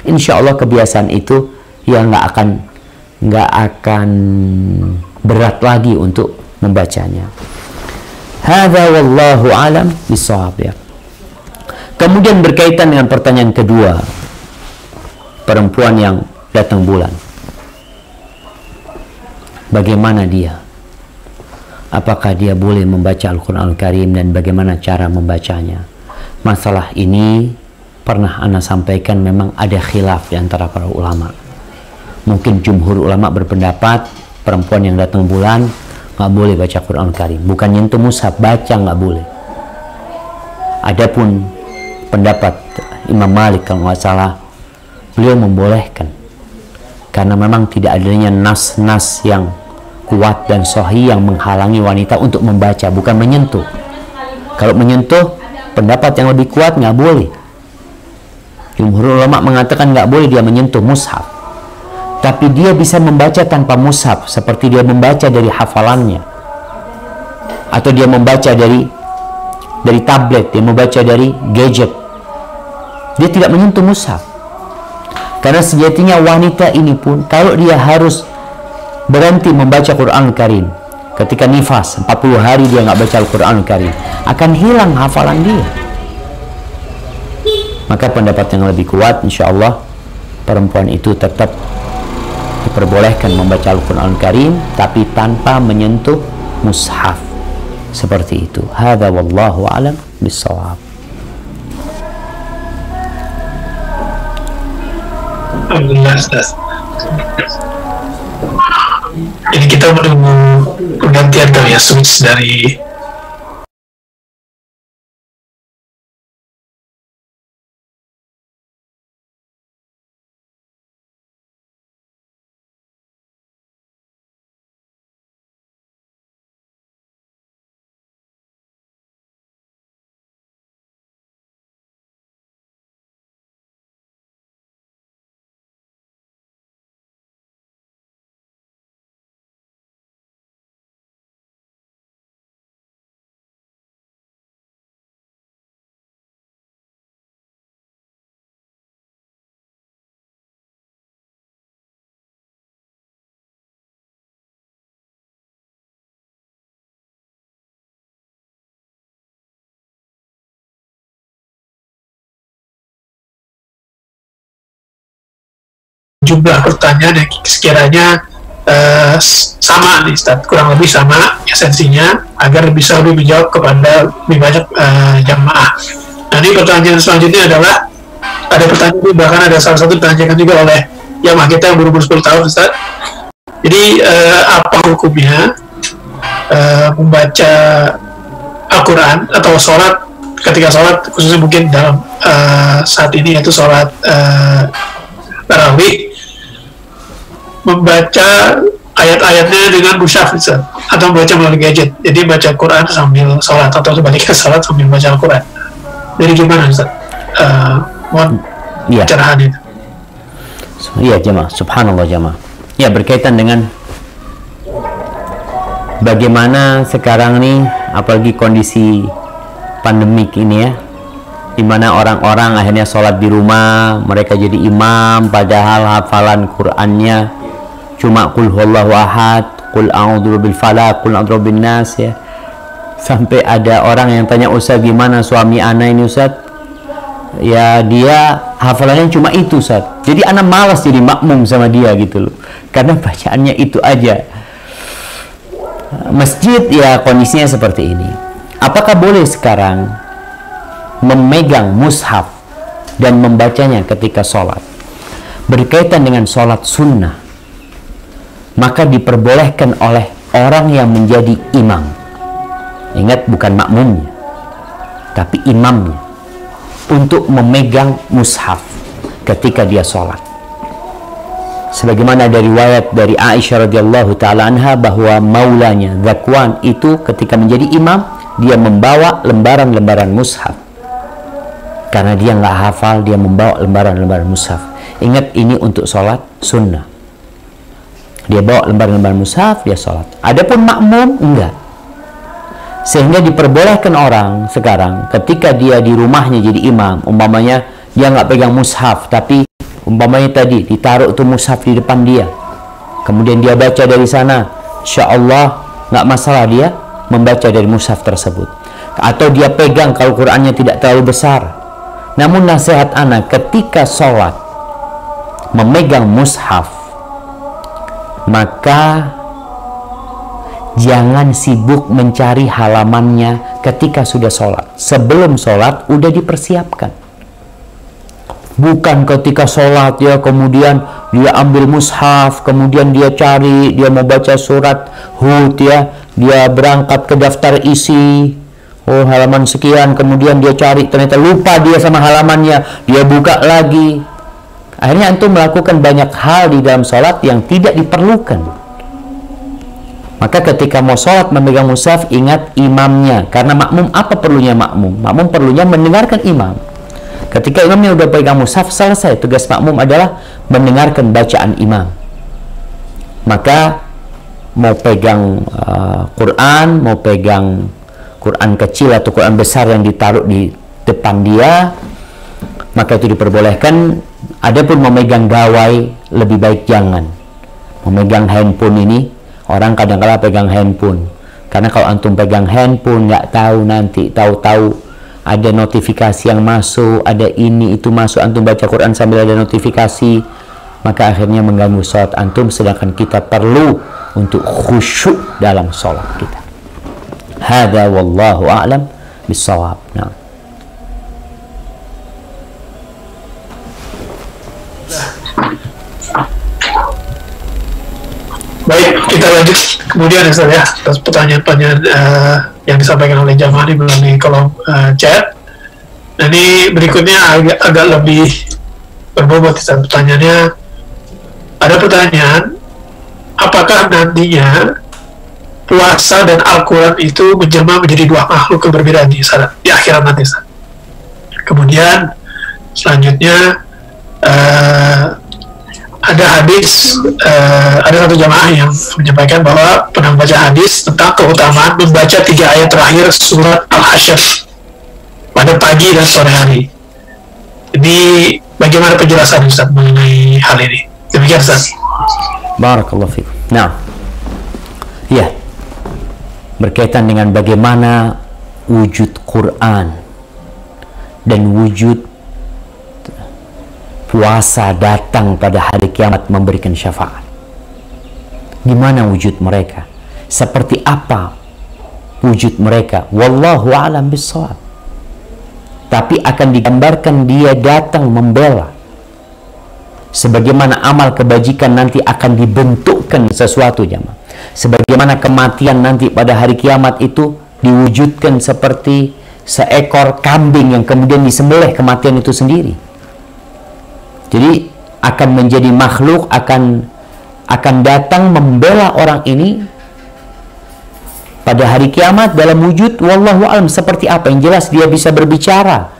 Insya Allah kebiasaan itu ya nggak akan berat lagi untuk membacanya. Hadza wallahu alam bissawab. Kemudian berkaitan dengan pertanyaan kedua, perempuan yang datang bulan. Bagaimana dia? Apakah dia boleh membaca Al-Quran Al-Karim dan bagaimana cara membacanya? Masalah ini pernah ana sampaikan, memang ada khilaf di antara para ulama. Mungkin jumhur ulama berpendapat perempuan yang datang bulan nggak boleh baca Quran Karim, bukan nyentuh mushaf, baca nggak boleh. Adapun pendapat Imam Malik kalau nggak salah, beliau membolehkan karena memang tidak adanya nas-nas yang kuat dan sahih yang menghalangi wanita untuk membaca, bukan menyentuh. Kalau menyentuh, pendapat yang lebih kuat nggak boleh. Jumhur ulama mengatakan nggak boleh dia menyentuh mushaf, tapi dia bisa membaca tanpa mushaf, seperti dia membaca dari hafalannya, atau dia membaca dari tablet, dia membaca dari gadget. Dia tidak menyentuh mushaf. Karena sejatinya wanita ini pun, kalau dia harus berhenti membaca Quran Karim ketika nifas 40 hari dia nggak baca Al-Quran Karim, akan hilang hafalan dia. Maka pendapat yang lebih kuat, insya Allah perempuan itu tetap diperbolehkan membaca Al-Quran Karim tapi tanpa menyentuh mushaf, seperti itu. Hadza wallahu alam bissawab. Alhamdulillah, Ustaz. Jadi kita menunggu pergantian kali ya, switch dari jumlah pertanyaan yang sekiranya sama nih Ustaz, kurang lebih sama esensinya, agar bisa lebih menjawab kepada lebih banyak jamaah. Nah, ini pertanyaan selanjutnya adalah, ada pertanyaan ini, bahkan ada salah satu ditanyakan juga oleh jamaah kita yang berumur 10 tahun Ustaz. Jadi apa hukumnya membaca Al-Quran atau sholat, ketika sholat khususnya mungkin dalam saat ini yaitu sholat tarawih, membaca ayat-ayatnya dengan mushaf atau membaca melalui gadget, jadi baca Quran sambil sholat atau sebaliknya sholat sambil baca Al-Quran. Jadi gimana Ustaz? Mohon Iya. pencerahan itu. Iya jemaah, subhanallah jemaah. Ya, berkaitan dengan bagaimana sekarang nih, apalagi kondisi pandemik ini ya, dimana orang-orang akhirnya sholat di rumah, mereka jadi imam, padahal hafalan Qur'annya cuma qul huwallahu ahad, qul a'udzu birabbil falaq, qul a'udzu birabbin nas ya. Sampai ada orang yang tanya, Ustaz gimana suami ana ini Ustaz? Ya dia hafalannya cuma itu Ustaz. Jadi ana malas jadi makmum sama dia gitu loh, karena bacaannya itu aja. Masjid ya kondisinya seperti ini. Apakah boleh sekarang memegang mushaf dan membacanya ketika sholat? Berkaitan dengan sholat sunnah, maka diperbolehkan oleh orang yang menjadi imam. Ingat, bukan makmumnya, tapi imamnya, untuk memegang mushaf ketika dia sholat. Sebagaimana dari riwayat dari Aisyah radhiyallahu taala anha bahwa maulanya Zakwan itu ketika menjadi imam, dia membawa lembaran-lembaran mushaf. Karena dia nggak hafal, dia membawa lembaran-lembaran mushaf. Ingat, ini untuk sholat sunnah. Dia bawa lembaran-lembaran mushaf, dia sholat. Adapun makmum, enggak. Sehingga diperbolehkan orang sekarang ketika dia di rumahnya jadi imam, umpamanya dia nggak pegang mushaf, tapi umpamanya tadi ditaruh itu mushaf di depan dia, kemudian dia baca dari sana, insya Allah nggak masalah dia membaca dari mushaf tersebut. Atau dia pegang kalau Qur'annya tidak terlalu besar. Namun nasihat anak ketika sholat memegang mushaf, maka jangan sibuk mencari halamannya ketika sudah sholat. Sebelum sholat udah dipersiapkan. Bukan ketika sholat ya kemudian dia ambil mushaf, kemudian dia cari, dia mau baca surat Hud ya, dia berangkat ke daftar isi, oh halaman sekian, kemudian dia cari, ternyata lupa dia sama halamannya, dia buka lagi. Akhirnya antum melakukan banyak hal di dalam sholat yang tidak diperlukan. Maka ketika mau sholat memegang mushaf, ingat imamnya. Karena makmum, apa perlunya makmum? Makmum perlunya mendengarkan imam. Ketika imamnya udah pegang mushaf, selesai. Tugas makmum adalah mendengarkan bacaan imam. Maka mau pegang Quran, mau pegang Quran kecil atau Quran besar yang ditaruh di depan dia, maka itu diperbolehkan. Adapun memegang gawai, lebih baik jangan. Memegang handphone ini, orang kadang-kala pegang handphone. Karena kalau antum pegang handphone, nggak tahu nanti, tahu-tahu ada notifikasi yang masuk, ada ini, itu masuk, antum baca Quran sambil ada notifikasi, maka akhirnya mengganggu sholat antum, sedangkan kita perlu untuk khusyuk dalam sholat kita. Hadza wallahu a'lam bissawab. Nah. Baik, kita lanjut kemudian Ustaz ya, atas pertanyaan-pertanyaan yang disampaikan oleh jamaah di melalui kolom chat. Nah, ini berikutnya agak lebih berbobot Ustaz. Pertanyaannya, ada pertanyaan, apakah nantinya puasa dan Al-Quran itu menjelma menjadi dua makhluk yang berbeda di akhirat nanti Ustaz? Kemudian selanjutnya ada hadis, ada satu jamaah yang menyampaikan bahwa pernah membaca hadis tentang keutamaan membaca 3 ayat terakhir surat Al-Hasyr pada pagi dan sore hari. Ini bagaimana penjelasan Ustaz mengenai hal ini? Demikian Ustaz. Barakallahu fikum. Nah, ya, berkaitan dengan bagaimana wujud Quran dan wujud puasa datang pada hari kiamat memberikan syafaat. Gimana wujud mereka? Seperti apa wujud mereka? Wallahu a'lam bissawab. Tapi akan digambarkan dia datang membela. Sebagaimana amal kebajikan nanti akan dibentukkan sesuatu jamaah. Sebagaimana kematian nanti pada hari kiamat itu diwujudkan seperti seekor kambing yang kemudian disembelih kematian itu sendiri. Jadi akan menjadi makhluk, akan datang membela orang ini pada hari kiamat dalam wujud wallahu alam seperti apa. Yang jelas dia bisa berbicara,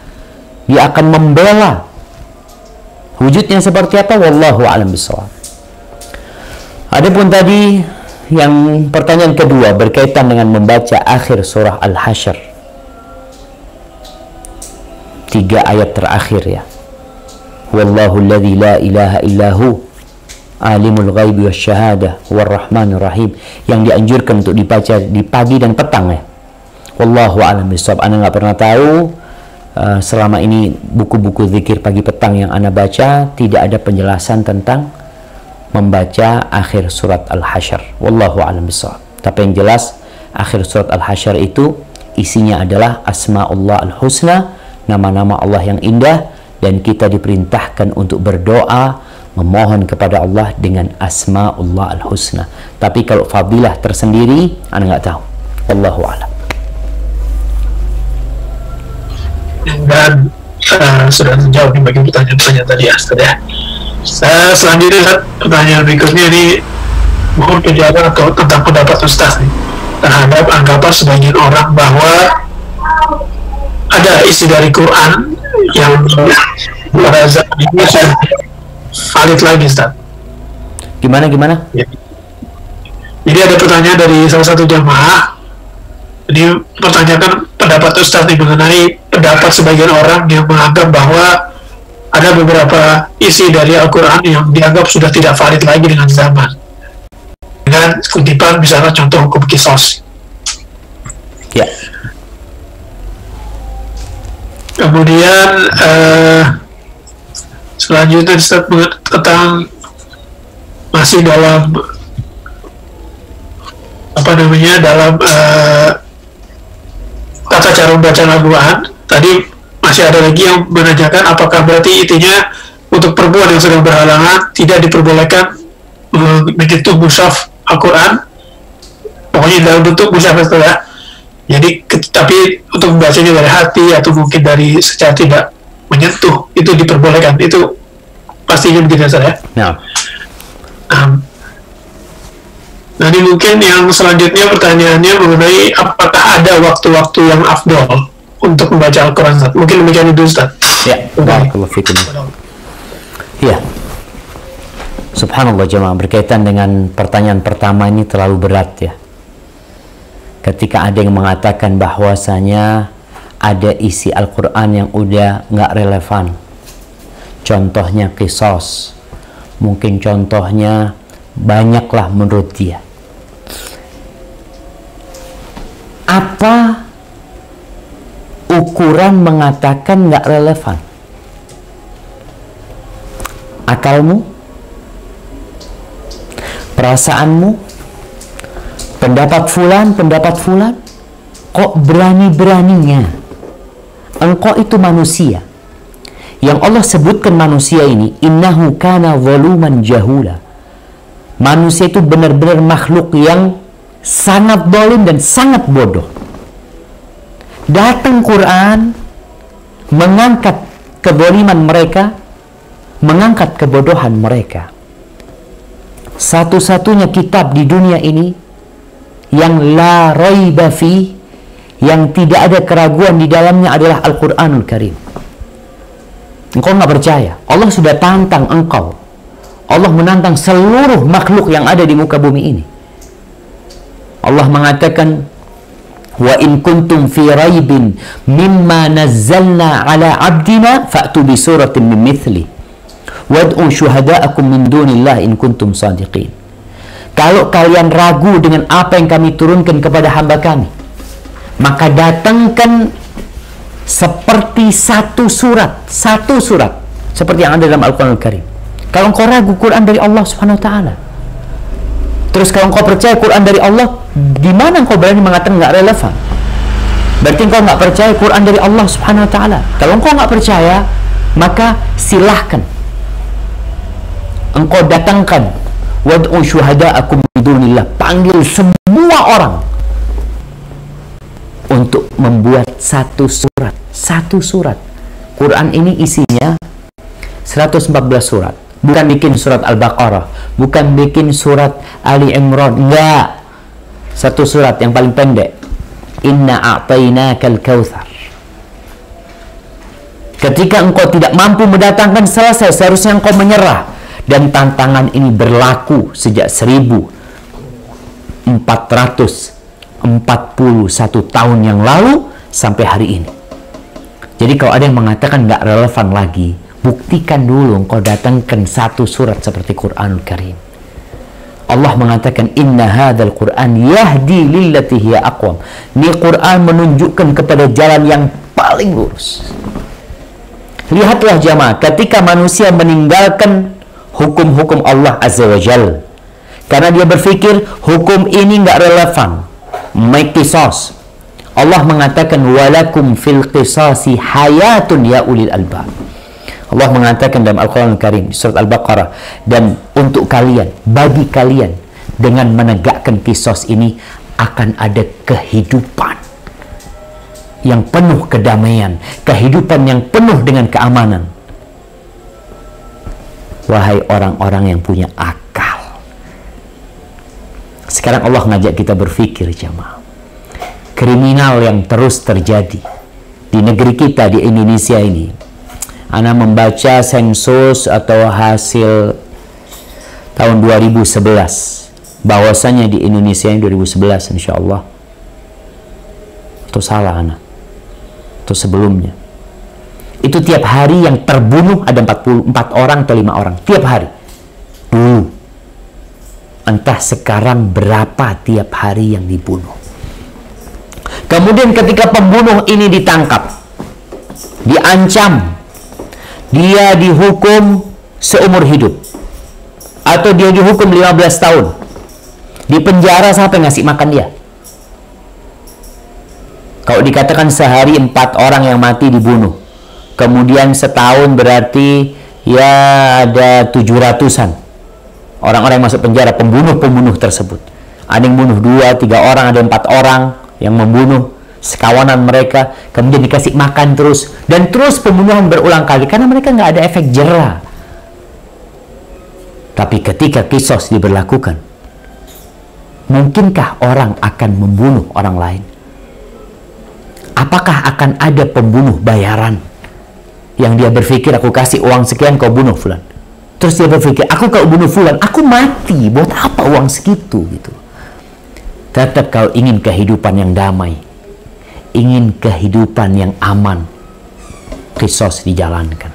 Dia akan membela. Wujudnya seperti apa? Wallahu a'lam bishawab. Adapun tadi yang pertanyaan kedua berkaitan dengan membaca akhir surah Al-Hasyr, 3 ayat terakhir ya. Wallahu alladzi la ilaha illahu alimul ghaibi wasyahadah warrahmanir rahim, yang dianjurkan untuk dibaca di pagi dan petang ya. Wallahu a'lam bishawab. Ana nggak pernah tahu selama ini buku-buku zikir pagi petang yang ana baca tidak ada penjelasan tentang membaca akhir surat Al-Hasyr. Wallahu a'lam bishawab. Tapi yang jelas akhir surat Al-Hasyr itu isinya adalah Asma'ullah Al-Husna, nama-nama Allah yang indah, dan kita diperintahkan untuk berdoa memohon kepada Allah dengan Asma'ullah Al-Husna. Tapi kalau fadilah tersendiri ana nggak tahu. Wallahu a'lam. Dan sudah menjawab nih bagi pertanyaan-pertanyaan tadi ya, Ustaz ya. Selanjutnya Ustaz, pertanyaan berikutnya ini mohon penjelasan atau tentang pendapat Ustaz nih terhadap anggapan sebagian orang bahwa ada isi dari Quran yang pada zaman ini sudah valid lagi, Ustaz. Gimana? Ya. Jadi ada pertanyaan dari salah satu jamaah. Jadi pertanyakan pendapat Ustaz mengenai pendapat sebagian orang yang menganggap bahwa ada beberapa isi dari Al-Quran yang dianggap sudah tidak valid lagi dengan zaman, dengan kutipan misalnya contoh hukum kisos ya. Kemudian selanjutnya Ustaz tentang masih dalam dalam tata cara membaca Al-Quran. Tadi masih ada lagi yang menanyakan apakah berarti intinya untuk perempuan yang sedang berhalangan tidak diperbolehkan menyentuh mushaf Al-Quran, pokoknya dalam bentuk mushaf itu ya. Jadi tapi untuk membacanya dari hati atau mungkin dari secara tidak menyentuh itu diperbolehkan, itu pastinya begitu ya. Nah. Nanti mungkin yang selanjutnya pertanyaannya mengenai apakah ada waktu-waktu yang afdol untuk membaca Al-Quran, Ustaz. Mungkin demikian itu, Ustaz. Ya, barakallahu fikum. Ya. Subhanallah jemaah, berkaitan dengan pertanyaan pertama ini terlalu berat ya. Ketika ada yang mengatakan bahwasanya ada isi Al-Quran yang udah nggak relevan. Contohnya qisas. Mungkin contohnya banyaklah menurut dia. Apa ukuran mengatakan nggak relevan? Akalmu? Perasaanmu? Pendapat fulan? Kok berani-beraninya engkau itu manusia yang Allah sebutkan manusia ini, innahu kana zaluman jahula. Manusia itu benar-benar makhluk yang sangat zalim dan sangat bodoh. Datang Quran mengangkat kezaliman mereka, mengangkat kebodohan mereka. Satu-satunya kitab di dunia ini yang la raiba fi, yang tidak ada keraguan di dalamnya adalah Al-Quranul Karim. Engkau nggak percaya? Allah sudah tantang engkau. Allah menantang seluruh makhluk yang ada di muka bumi ini. Allah mengatakan, wa in kuntum fi raibin mimma nazzalna ala abdina fa'tu bi suratin min mithli wad'u syuhada'akum min dunillah in kuntum sadiqin. Kalau kalian ragu dengan apa yang kami turunkan kepada hamba kami, maka datangkan seperti satu surat seperti yang ada dalam Al-Quran Al-Karim. Kalau engkau ragu Quran dari Allah Subhanahu wa taala, terus kalau engkau percaya Quran dari Allah, di mana engkau berani mengatakan nggak relevan? Berarti engkau nggak percaya Quran dari Allah Subhanahu wa taala. Kalau engkau nggak percaya, maka silahkan engkau datangkan wad'u syuhada'akum bidunillah, panggil semua orang untuk membuat satu surat. Quran ini isinya 114 surat. Bukan bikin surat Al-Baqarah, bukan bikin surat Ali Imran, enggak. Satu surat yang paling pendek. Inna a'tainakal kautsar. Ketika engkau tidak mampu mendatangkan, selesai, seharusnya engkau menyerah. Dan tantangan ini berlaku sejak 1441 tahun yang lalu sampai hari ini. Jadi kalau ada yang mengatakan nggak relevan lagi, buktikan dulu engkau datangkan satu surat seperti Quranul Karim. Allah mengatakan, inna hadzal Qur'an yahdi lillati hiya aqwam. Ini Quran menunjukkan kepada jalan yang paling lurus. Lihatlah jamaah, ketika manusia meninggalkan hukum-hukum Allah Azza wa Jal, karena dia berpikir hukum ini nggak relevan, make qisas. Allah mengatakan, walakum fil qisasi hayatun ya ulil albab. Allah mengatakan dalam Al-Quran Al-Karim, surat Al-Baqarah, dan untuk kalian, bagi kalian, dengan menegakkan qisas ini akan ada kehidupan yang penuh kedamaian, kehidupan yang penuh dengan keamanan. Wahai orang-orang yang punya akal. Sekarang Allah ngajak kita berpikir jamaah. Kriminal yang terus terjadi di negeri kita, di Indonesia ini. Ana membaca sensus atau hasil tahun 2011. Bahwasanya di Indonesia ini 2011 insya Allah. Itu salah Ana. Itu sebelumnya. Itu tiap hari yang terbunuh ada 44 orang atau 5 orang. Tiap hari. Dulu. Entah sekarang berapa tiap hari yang dibunuh. Kemudian ketika pembunuh ini ditangkap, diancam, dia dihukum seumur hidup. Atau dia dihukum 15 tahun. Di penjara sampai ngasih makan dia. Kalau dikatakan sehari 4 orang yang mati dibunuh, kemudian setahun berarti ya ada 700-an orang-orang yang masuk penjara, pembunuh-pembunuh tersebut. Ada yang bunuh 2, 3 orang, ada 4 orang yang membunuh sekawanan mereka, kemudian dikasih makan terus, dan terus pembunuhan berulang kali karena mereka nggak ada efek jera. Tapi ketika qisas diberlakukan, mungkinkah orang akan membunuh orang lain? Apakah akan ada pembunuh bayaran yang dia berpikir, aku kasih uang sekian kau bunuh fulan, terus dia berpikir, aku kalau bunuh fulan aku mati, buat apa uang segitu gitu. Tetap kalau ingin kehidupan yang damai, ingin kehidupan yang aman, qisas dijalankan.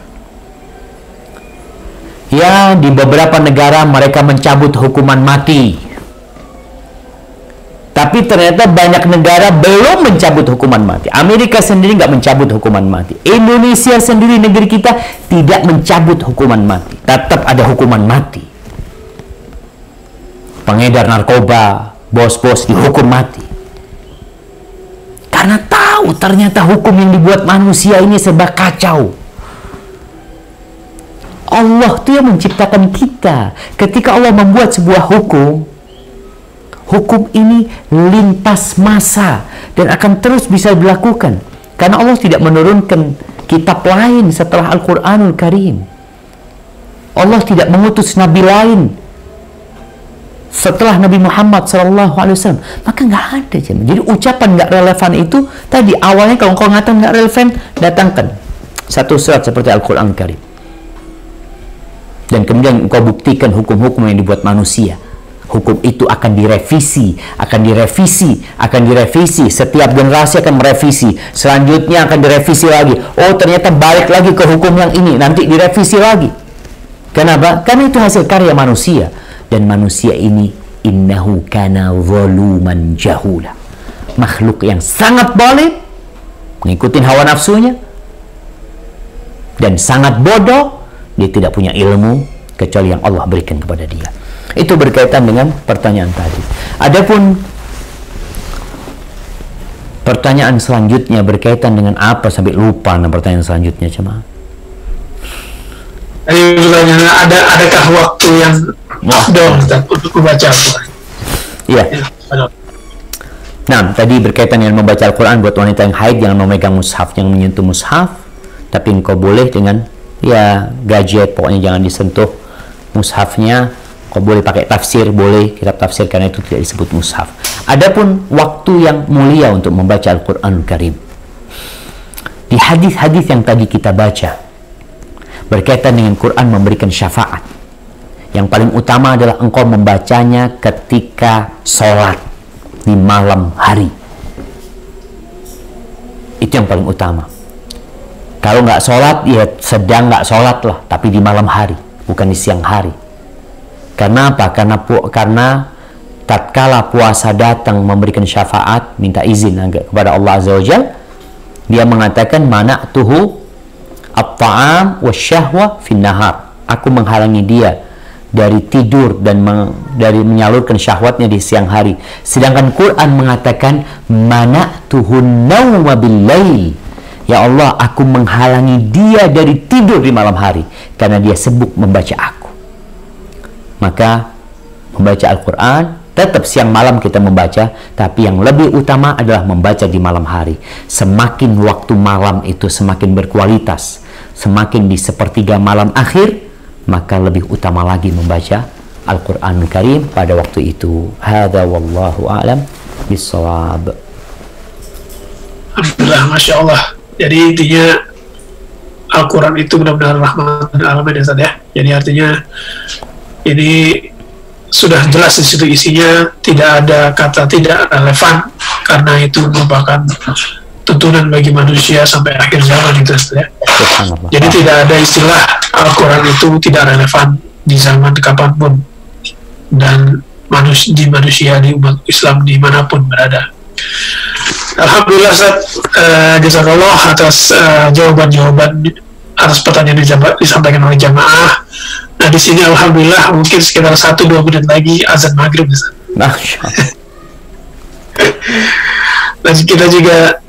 Ya, di beberapa negara mereka mencabut hukuman mati. Tapi ternyata banyak negara belum mencabut hukuman mati. Amerika sendiri nggak mencabut hukuman mati. Indonesia sendiri, negeri kita, tidak mencabut hukuman mati. Tetap ada hukuman mati. Pengedar narkoba, bos-bos dihukum mati. Karena tahu ternyata hukum yang dibuat manusia ini serba kacau. Allah itu yang menciptakan kita. Ketika Allah membuat sebuah hukum, hukum ini lintas masa dan akan terus bisa dilakukan. Karena Allah tidak menurunkan kitab lain setelah Al-Quranul Karim. Allah tidak mengutus nabi lain setelah Nabi Muhammad SAW. Maka nggak ada. Jadi ucapan nggak relevan itu tadi awalnya kalau kau ngatakan nggak relevan, datangkan satu surat seperti Al-Quran Karim. Dan kemudian engkau buktikan hukum-hukum yang dibuat manusia. Hukum itu akan direvisi, akan direvisi, akan direvisi. Setiap generasi akan merevisi. Selanjutnya akan direvisi lagi. Oh, ternyata balik lagi ke hukum yang ini. Nanti direvisi lagi. Kenapa? Karena itu hasil karya manusia. Dan manusia ini, innahu kana zaluman jahula. Makhluk yang sangat zalim, mengikuti hawa nafsunya. Dan sangat bodoh. Dia tidak punya ilmu kecuali yang Allah berikan kepada dia. Itu berkaitan dengan pertanyaan tadi. Adapun pertanyaan selanjutnya berkaitan dengan apa, sampai lupa pertanyaan selanjutnya cuma. Adakah waktu yang afdol untuk membaca Al-Quran? Iya. Nah, tadi berkaitan dengan membaca Al-Quran buat wanita yang haid, jangan memegang mushaf, jangan menyentuh mushaf, tapi engkau boleh dengan ya gadget, pokoknya jangan disentuh mushafnya. Kau boleh pakai tafsir, boleh kitab tafsir, karena itu tidak disebut mushaf. Adapun waktu yang mulia untuk membaca Al-Quran Karim, Di hadis-hadis yang tadi kita baca berkaitan dengan Quran memberikan syafaat, yang paling utama adalah engkau membacanya ketika sholat di malam hari. Itu yang paling utama. Kalau nggak sholat, ya sedang nggak sholat lah, tapi di malam hari, bukan di siang hari. Karena apa? Karena tatkala puasa datang memberikan syafaat, minta izin kepada Allah Azza wa Jalla, dia mengatakan mana'tuhu at-ta'am wasyahwa fin nahar. Aku menghalangi dia dari tidur dan dari menyalurkan syahwatnya di siang hari. Sedangkan Quran mengatakan mana'tuhu nauma bil-lail. Ya Allah, aku menghalangi dia dari tidur di malam hari karena dia sibuk membaca aku. Maka membaca Al-Quran tetap siang malam kita membaca, tapi yang lebih utama adalah membaca di malam hari. Semakin waktu malam itu semakin berkualitas, semakin di sepertiga malam akhir, maka lebih utama lagi membaca Al-Quranul Karim pada waktu itu. Hadza wallahu a'lam bissawab. Alhamdulillah, Masya Allah. Jadi intinya Al-Quran itu benar-benar rahmat dan alamin ya. Jadi artinya ini sudah jelas di situ isinya, tidak ada kata tidak relevan, karena itu merupakan tuntunan bagi manusia sampai akhir zaman itu ya. Jadi tidak ada istilah Al-Quran itu tidak relevan di zaman kapanpun dan di manusia, di umat Islam dimanapun berada. Alhamdulillah Ustaz, jazakallah atas jawaban-jawaban atas pertanyaan yang disampaikan oleh jamaah. Nah di sini alhamdulillah mungkin sekitar 1-2 menit lagi azan maghrib. Masya Allah. Dan kita juga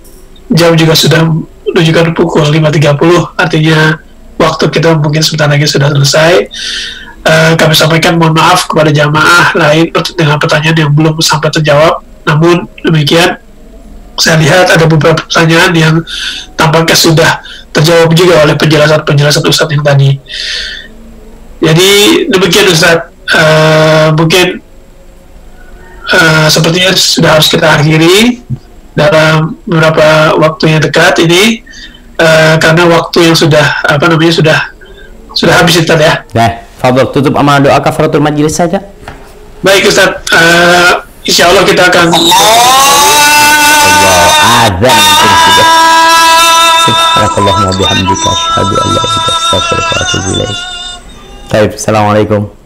jam juga sudah menunjukkan pukul 5.30, artinya waktu kita mungkin sebentar lagi sudah selesai. Kami sampaikan mohon maaf kepada jamaah lain dengan pertanyaan yang belum sampai terjawab. Namun demikian, saya lihat ada beberapa pertanyaan yang tampaknya sudah terjawab juga oleh penjelasan Ustadz yang tadi. Jadi demikian Ustadz, mungkin sepertinya sudah harus kita akhiri dalam beberapa waktu yang dekat ini, karena waktu yang sudah sudah habis Ustadz ya. Nah, fadhol tutup amal doa kafaratul majlis saja. Baik Ustadz, insya Allah kita akan azan sudah. Subhanakallahumma wa bihamdika asyhadu an la ilaha illa anta astaghfiruka wa atubu ilaik. Baik, assalamualaikum.